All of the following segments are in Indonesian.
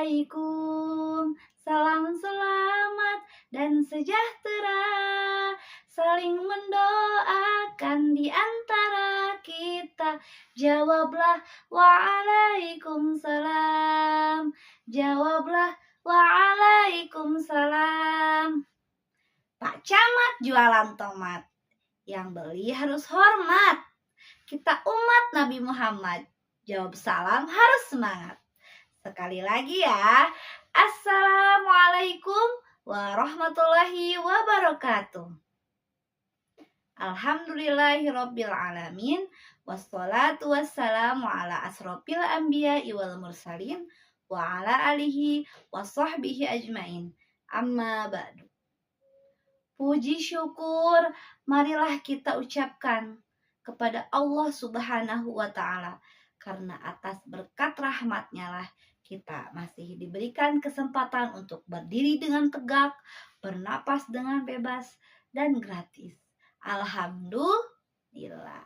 Assalamualaikum, salam selamat dan sejahtera, saling mendoakan di antara kita. Jawablah waalaikumsalam, jawablah waalaikumsalam. Pak Camat jualan tomat, yang beli harus hormat. Kita umat Nabi Muhammad, jawab salam harus semangat. Sekali lagi ya, Assalamualaikum warahmatullahi wabarakatuh. Alhamdulillahirabbil alamin, wassalatu wassalamu ala asrofil anbiya'i wal mursalin wa ala alihi washabbihi ajmain. Amma ba'du. Puji syukur marilah kita ucapkan kepada Allah Subhanahu wa ta'ala, karena atas berkat rahmatnya lah kita masih diberikan kesempatan untuk berdiri dengan tegak, bernapas dengan bebas dan gratis. Alhamdulillah.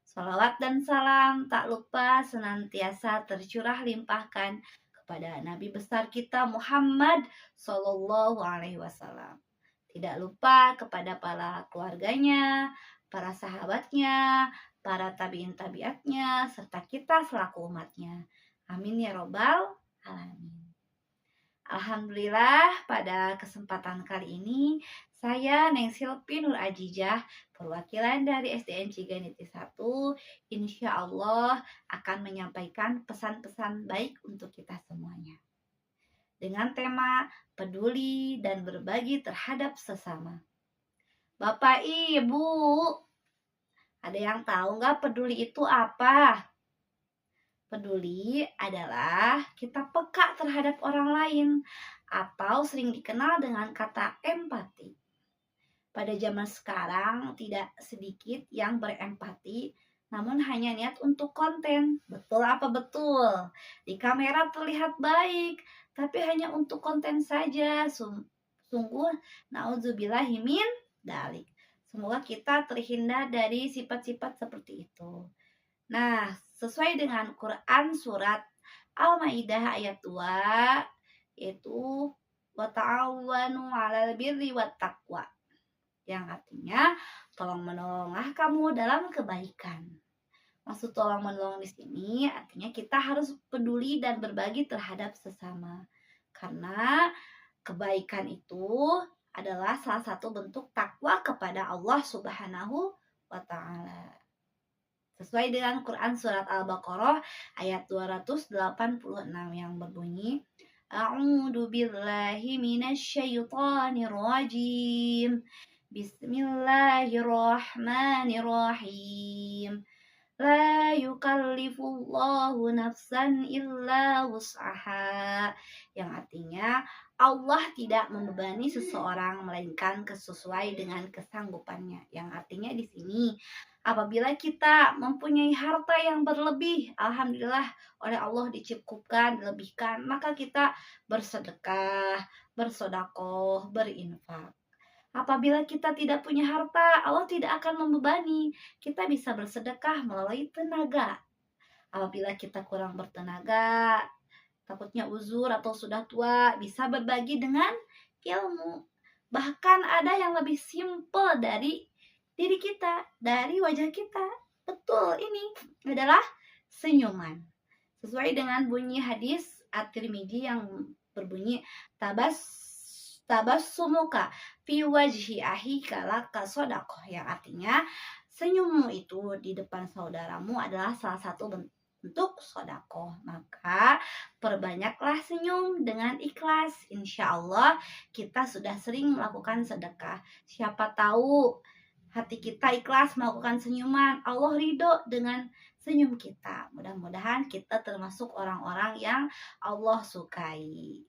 Salawat dan salam tak lupa senantiasa tercurah limpahkan kepada Nabi besar kita Muhammad Sallallahu Alaihi Wasallam. Tidak lupa kepada para keluarganya, para sahabatnya, para tabi'in-tabi'atnya, serta kita selaku umatnya. Amin ya robbal alamin. Alhamdulillah, pada kesempatan kali ini saya Neng Silpi Nur Ajijah, perwakilan dari SDN Ciganiti 1, insya Allah akan menyampaikan pesan-pesan baik untuk kita semuanya. Dengan tema peduli dan berbagi terhadap sesama. Bapak Ibu, ada yang tahu nggak peduli itu apa? Peduli adalah kita peka terhadap orang lain atau sering dikenal dengan kata empati. Pada zaman sekarang tidak sedikit yang berempati, namun hanya niat untuk konten. Betul apa betul? Di kamera terlihat baik, tapi hanya untuk konten saja. Sungguh naudzubillahi min dzalik. Semoga kita terhindar dari sifat-sifat seperti itu. Nah, sesuai dengan Quran surat Al-Maidah ayat 2, yaitu wa ta'awanu 'alal birri wat taqwa, yang artinya tolong menolonglah kamu dalam kebaikan. Maksud tolong menolong di sini artinya kita harus peduli dan berbagi terhadap sesama. Karena kebaikan itu adalah salah satu bentuk takwa kepada Allah Subhanahu wa ta'ala. Sesuai dengan Quran surat Al-Baqarah ayat 286 yang berbunyi, A'udzu billahi minasyaitonir rajim. Bismillahirrahmanirrahim. La yukallifullahu nafsan illa wus'aha, yang artinya Allah tidak membebani seseorang melainkan sesuai dengan kesanggupannya. Yang artinya di sini apabila kita mempunyai harta yang berlebih, alhamdulillah oleh Allah dicukupkan, dilebihkan, maka kita bersedekah, bersedekah, berinfak. Apabila kita tidak punya harta, Allah tidak akan membebani. Kita bisa bersedekah melalui tenaga. Apabila kita kurang bertenaga, takutnya uzur atau sudah tua, bisa berbagi dengan ilmu. Bahkan ada yang lebih simpel dari diri kita, dari wajah kita. Betul, ini adalah senyuman. Sesuai dengan bunyi hadis At-Tirmidzi yang berbunyi tabassumuka fi wajhi ahika laka shadaqah, yang artinya senyummu itu di depan saudaramu adalah salah satu bentuk sedekah. Maka perbanyaklah senyum dengan ikhlas. Insya Allah kita sudah sering melakukan sedekah. Siapa tahu hati kita ikhlas melakukan senyuman, Allah ridho dengan senyum kita. Mudah-mudahan kita termasuk orang-orang yang Allah sukai.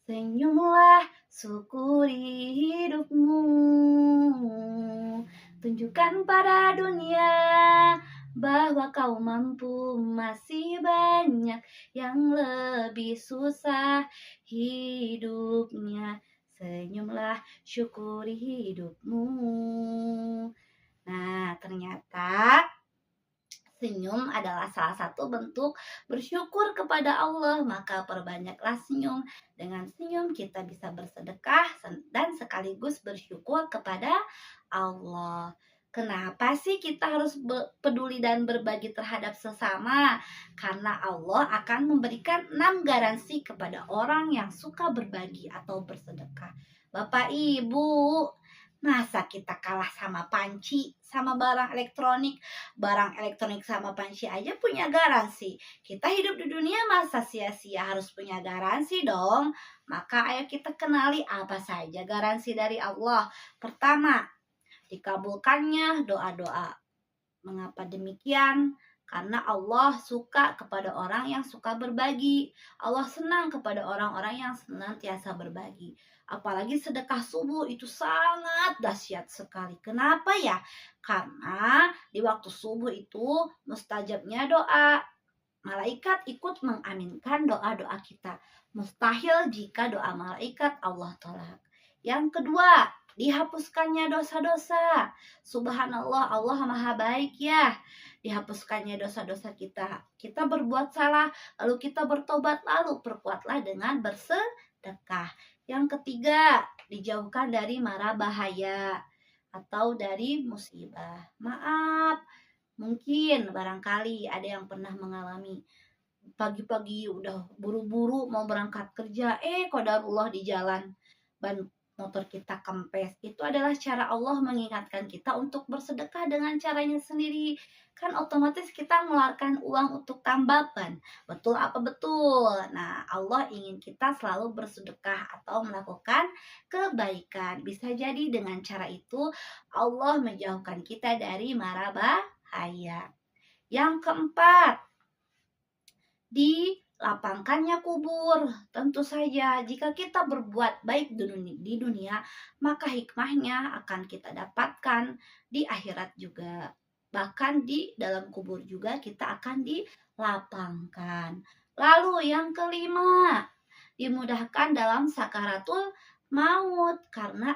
Senyumlah, syukuri hidupmu, tunjukkan pada dunia bahwa kau mampu. Masih banyak yang lebih susah hidupnya. Senyumlah, syukuri hidupmu. Nah, ternyata Senyum adalah salah satu bentuk bersyukur kepada Allah, maka perbanyaklah senyum. Dengan senyum kita bisa bersedekah dan sekaligus bersyukur kepada Allah. Kenapa sih kita harus peduli dan berbagi terhadap sesama? Karena Allah akan memberikan 6 garansi kepada orang yang suka berbagi atau bersedekah. Bapak Ibu, masa kita kalah sama panci, sama barang elektronik sama panci aja punya garansi. Kita hidup di dunia masa sia-sia harus punya garansi dong. Maka ayo kita kenali apa saja garansi dari Allah. Pertama, dikabulkannya doa-doa. Mengapa demikian? Karena Allah suka kepada orang yang suka berbagi. Allah senang kepada orang-orang yang senantiasa berbagi. Apalagi sedekah subuh itu sangat dahsyat sekali. Kenapa ya? Karena di waktu subuh itu mustajabnya doa. Malaikat ikut mengaminkan doa-doa kita. Mustahil jika doa malaikat Allah tolak. Yang kedua, dihapuskannya dosa-dosa. Subhanallah, Allah maha baik ya. Dihapuskannya dosa-dosa kita. Kita berbuat salah, lalu kita bertobat, lalu perkuatlah dengan bersedekah. Yang ketiga, dijauhkan dari mara bahaya atau dari musibah. Maaf, mungkin barangkali ada yang pernah mengalami pagi-pagi udah buru-buru mau berangkat kerja, qadarullah di jalan ban motor kita kempes. Itu adalah cara Allah mengingatkan kita untuk bersedekah dengan caranya sendiri. Kan otomatis kita mengeluarkan uang untuk tambahan. Betul apa betul? Nah, Allah ingin kita selalu bersedekah atau melakukan kebaikan. Bisa jadi dengan cara itu Allah menjauhkan kita dari mara bahaya. Yang keempat, dilapangkannya kubur. Tentu saja jika kita berbuat baik di dunia, maka hikmahnya akan kita dapatkan di akhirat juga. Bahkan di dalam kubur juga kita akan dilapangkan. Lalu yang kelima, dimudahkan dalam sakaratul maut. Karena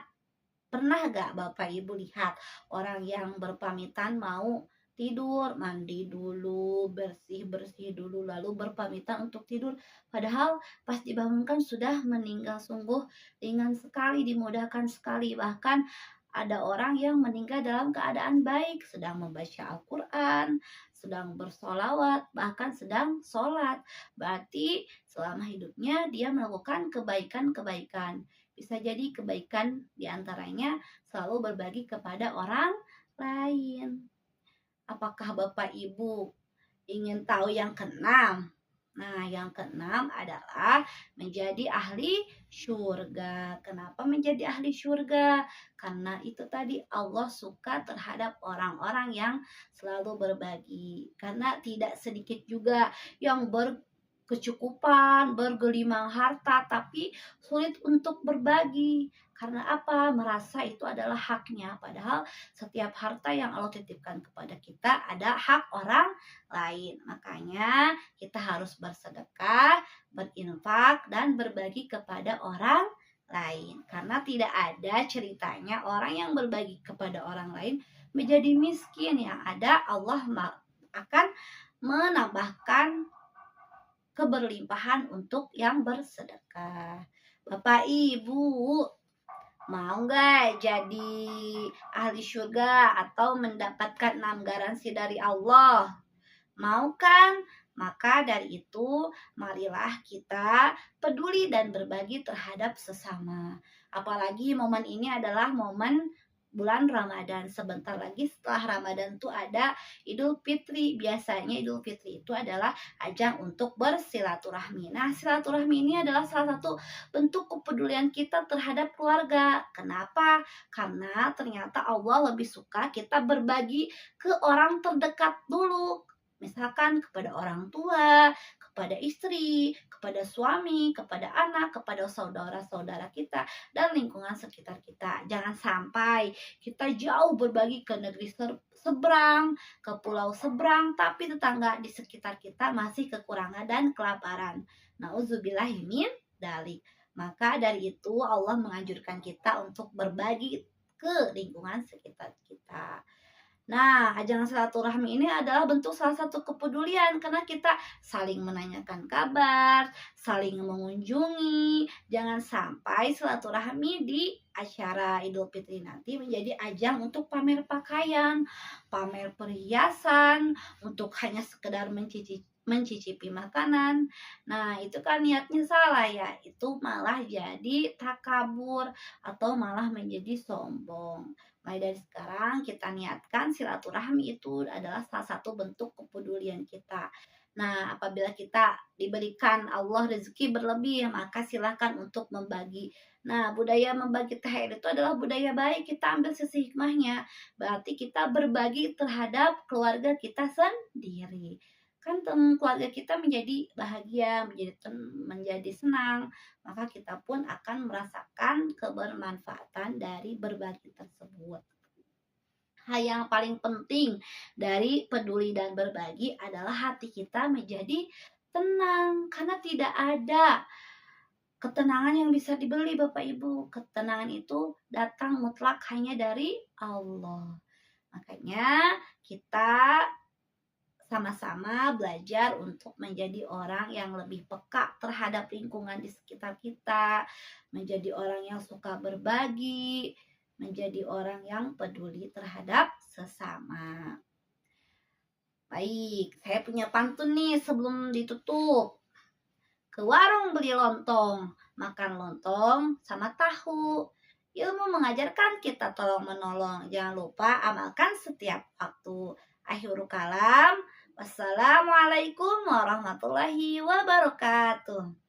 pernah gak Bapak Ibu lihat orang yang berpamitan mau tidur, mandi dulu, bersih-bersih dulu, lalu berpamitan untuk tidur. Padahal pas dibangunkan sudah meninggal. Sungguh ringan sekali, dimudahkan sekali. Bahkan ada orang yang meninggal dalam keadaan baik, sedang membaca Al-Quran, sedang bersolawat, bahkan sedang sholat. Berarti selama hidupnya dia melakukan kebaikan-kebaikan. Bisa jadi kebaikan diantaranya selalu berbagi kepada orang lain. Apakah Bapak Ibu ingin tahu yang keenam? Nah, yang keenam adalah menjadi ahli surga. Kenapa menjadi ahli surga? Karena itu tadi Allah suka terhadap orang-orang yang selalu berbagi. Karena tidak sedikit juga yang berkecukupan, bergelimang harta, tapi sulit untuk berbagi. Karena apa? Merasa itu adalah haknya. Padahal setiap harta yang Allah titipkan kepada kita ada hak orang lain. Makanya kita harus bersedekah, berinfak, dan berbagi kepada orang lain. Karena tidak ada ceritanya orang yang berbagi kepada orang lain menjadi miskin. Yang ada Allah akan menambahkan keberlimpahan untuk yang bersedekah. Bapak Ibu, mau nggak jadi ahli surga atau mendapatkan 6 garansi dari Allah? Mau kan? Maka dari itu, marilah kita peduli dan berbagi terhadap sesama. Apalagi momen ini adalah momen bulan Ramadan. Sebentar lagi setelah Ramadan itu ada Idul Fitri. Biasanya Idul Fitri itu adalah ajang untuk bersilaturahmi. Nah, silaturahmi ini adalah salah satu bentuk kepedulian kita terhadap keluarga. Kenapa? Karena ternyata Allah lebih suka kita berbagi ke orang terdekat dulu. Misalkan kepada orang tua, kepada istri, kepada suami, kepada anak, kepada saudara-saudara kita, dan lingkungan sekitar kita. Jangan sampai kita jauh berbagi ke negeri seberang, ke pulau seberang, tapi tetangga di sekitar kita masih kekurangan dan kelaparan. Nauzubillahi min dzalik. Maka dari itu Allah menganjurkan kita untuk berbagi ke lingkungan sekitar kita. Nah, ajang silaturahmi ini adalah bentuk salah satu kepedulian karena kita saling menanyakan kabar, saling mengunjungi. Jangan sampai silaturahmi di acara Idul Fitri nanti menjadi ajang untuk pamer pakaian, pamer perhiasan, untuk hanya sekedar mencicipi makanan. Nah, itu kan niatnya salah ya. Itu malah jadi takabur atau malah menjadi sombong. Mulai dari sekarang kita niatkan silaturahmi itu adalah salah satu bentuk kepedulian kita. Nah, apabila kita diberikan Allah rezeki berlebih, maka silakan untuk membagi. Nah, budaya membagi THR itu adalah budaya baik, kita ambil sisi hikmahnya. Berarti kita berbagi terhadap keluarga kita sendiri. Kan keluarga kita menjadi bahagia, menjadi senang, maka kita pun akan merasakan kebermanfaatan dari berbagi tersebut. Hal yang paling penting dari peduli dan berbagi adalah hati kita menjadi tenang, karena tidak ada ketenangan yang bisa dibeli, Bapak Ibu. Ketenangan itu datang mutlak hanya dari Allah. Makanya kita sama-sama belajar untuk menjadi orang yang lebih peka terhadap lingkungan di sekitar kita, menjadi orang yang suka berbagi, menjadi orang yang peduli terhadap sesama. Baik, saya punya pantun nih sebelum ditutup. Ke warung beli lontong, makan lontong sama tahu. Ilmu mengajarkan kita tolong menolong. Jangan lupa amalkan setiap waktu. Akhirul kalam. Wassalamualaikum warahmatullahi wabarakatuh.